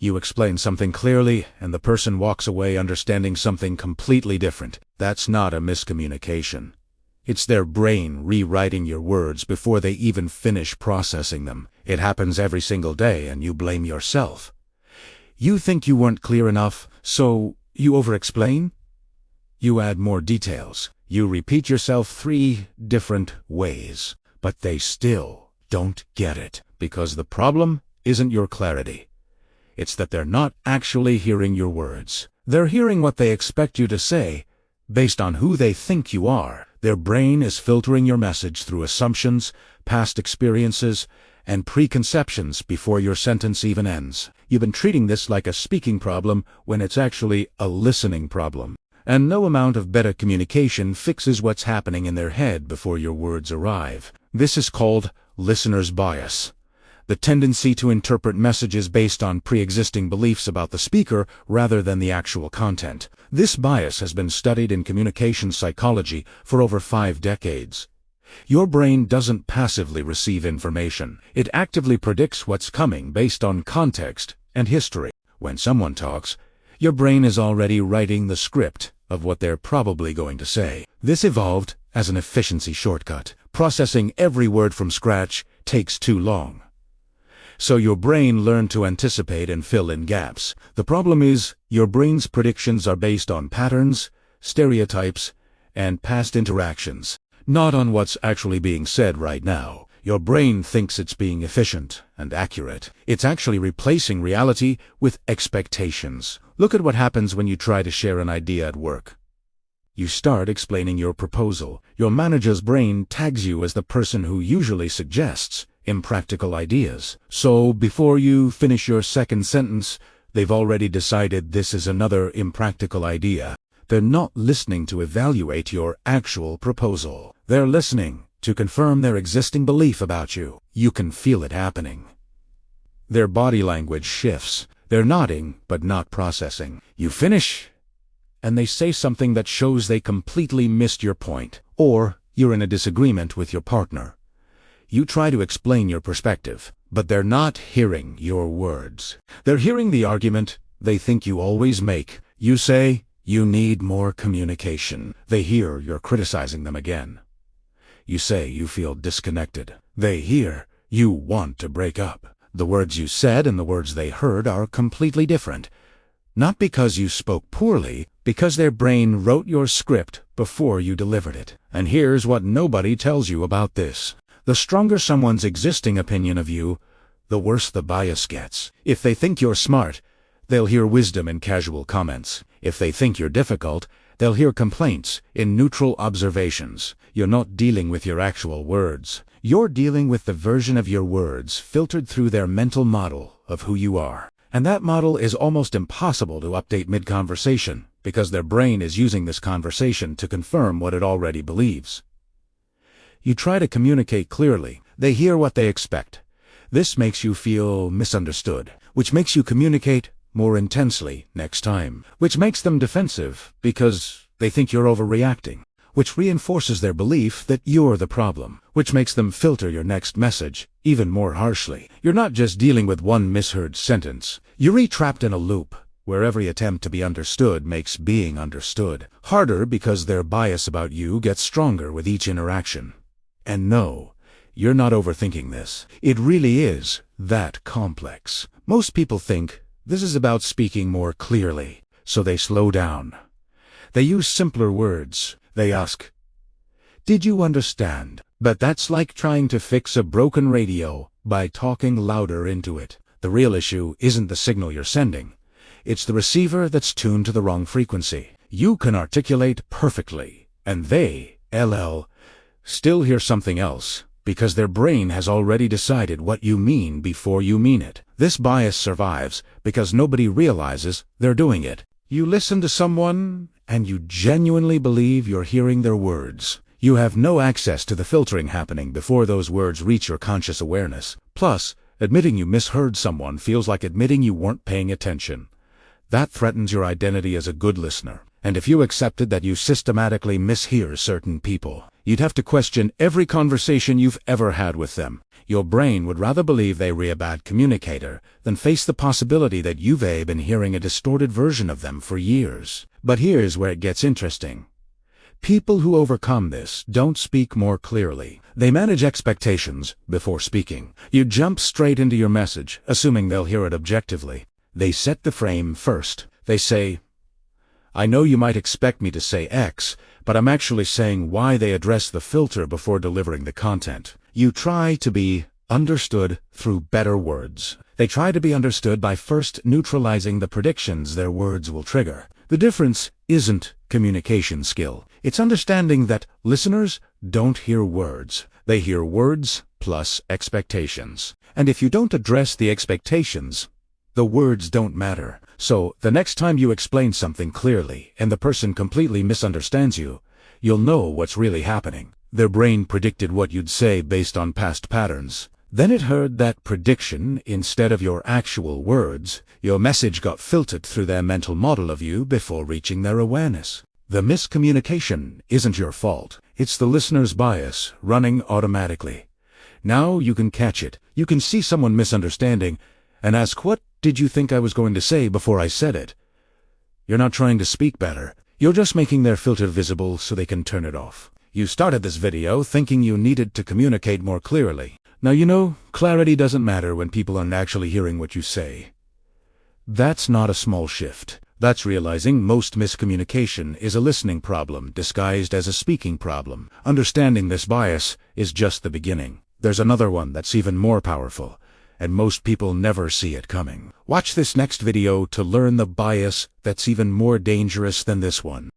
You explain something clearly, and the person walks away understanding something completely different. That's not a miscommunication. It's their brain rewriting your words before they even finish processing them. It happens every single day, and you blame yourself. You think you weren't clear enough, so you over-explain? You add more details. You repeat yourself 3 different ways. But they still don't get it, because the problem isn't your clarity. It's that they're not actually hearing your words. They're hearing what they expect you to say, based on who they think you are. Their brain is filtering your message through assumptions, past experiences, and preconceptions before your sentence even ends. You've been treating this like a speaking problem when it's actually a listening problem. And no amount of better communication fixes what's happening in their head before your words arrive. This is called listener's bias, the tendency to interpret messages based on pre-existing beliefs about the speaker rather than the actual content. This bias has been studied in communication psychology for over 5 decades. Your brain doesn't passively receive information. It actively predicts what's coming based on context and history. When someone talks, your brain is already writing the script of what they're probably going to say. This evolved as an efficiency shortcut. Processing every word from scratch takes too long. So your brain learned to anticipate and fill in gaps. The problem is, your brain's predictions are based on patterns, stereotypes, and past interactions, not on what's actually being said right now. Your brain thinks it's being efficient and accurate. It's actually replacing reality with expectations. Look at what happens when you try to share an idea at work. You start explaining your proposal. Your manager's brain tags you as the person who usually suggests impractical ideas. So before you finish your second sentence, they've already decided this is another impractical idea. They're not listening to evaluate your actual proposal. They're listening to confirm their existing belief about you. You can feel it happening. Their body language shifts. They're nodding, but not processing. You finish, and they say something that shows they completely missed your point. Or you're in a disagreement with your partner. You try to explain your perspective, but they're not hearing your words. They're hearing the argument they think you always make. You say, you need more communication. They hear you're criticizing them again. You say you feel disconnected. They hear you want to break up. The words you said and the words they heard are completely different. Not because you spoke poorly, because their brain wrote your script before you delivered it. And here's what nobody tells you about this. The stronger someone's existing opinion of you, the worse the bias gets. If they think you're smart, they'll hear wisdom in casual comments. If they think you're difficult, they'll hear complaints in neutral observations. You're not dealing with your actual words. You're dealing with the version of your words filtered through their mental model of who you are. And that model is almost impossible to update mid-conversation, because their brain is using this conversation to confirm what it already believes. You try to communicate clearly. They hear what they expect. This makes you feel misunderstood, which makes you communicate more intensely next time, which makes them defensive because they think you're overreacting, which reinforces their belief that you're the problem, which makes them filter your next message even more harshly. You're not just dealing with one misheard sentence. You're trapped in a loop where every attempt to be understood makes being understood harder because their bias about you gets stronger with each interaction. And no, you're not overthinking this. It really is that complex. Most people think this is about speaking more clearly, so they slow down. They use simpler words. They ask, "Did you understand?" But that's like trying to fix a broken radio by talking louder into it. The real issue isn't the signal you're sending. It's the receiver that's tuned to the wrong frequency. You can articulate perfectly, and they, LL, still hear something else, because their brain has already decided what you mean before you mean it. This bias survives because nobody realizes they're doing it. You listen to someone, and you genuinely believe you're hearing their words. You have no access to the filtering happening before those words reach your conscious awareness. Plus, admitting you misheard someone feels like admitting you weren't paying attention. That threatens your identity as a good listener. And if you accepted that you systematically mishear certain people, you'd have to question every conversation you've ever had with them. Your brain would rather believe they were a bad communicator than face the possibility that you've been hearing a distorted version of them for years. But here's where it gets interesting. People who overcome this don't speak more clearly. They manage expectations before speaking. You jump straight into your message, assuming they'll hear it objectively. They set the frame first. They say, I know you might expect me to say X, but I'm actually saying Y. They address the filter before delivering the content. You try to be understood through better words. They try to be understood by first neutralizing the predictions their words will trigger. The difference isn't communication skill. It's understanding that listeners don't hear words. They hear words plus expectations. And if you don't address the expectations, the words don't matter. So, the next time you explain something clearly and the person completely misunderstands you, you'll know what's really happening. Their brain predicted what you'd say based on past patterns. Then it heard that prediction instead of your actual words. Your message got filtered through their mental model of you before reaching their awareness. The miscommunication isn't your fault. It's the listener's bias running automatically. Now you can catch it. You can see someone misunderstanding and ask, what did you think I was going to say before I said it? You're not trying to speak better. You're just making their filter visible so they can turn it off. You started this video thinking you needed to communicate more clearly. Now you know, clarity doesn't matter when people aren't actually hearing what you say. That's not a small shift. That's realizing most miscommunication is a listening problem disguised as a speaking problem. Understanding this bias is just the beginning. There's another one that's even more powerful, and most people never see it coming. Watch this next video to learn the bias that's even more dangerous than this one.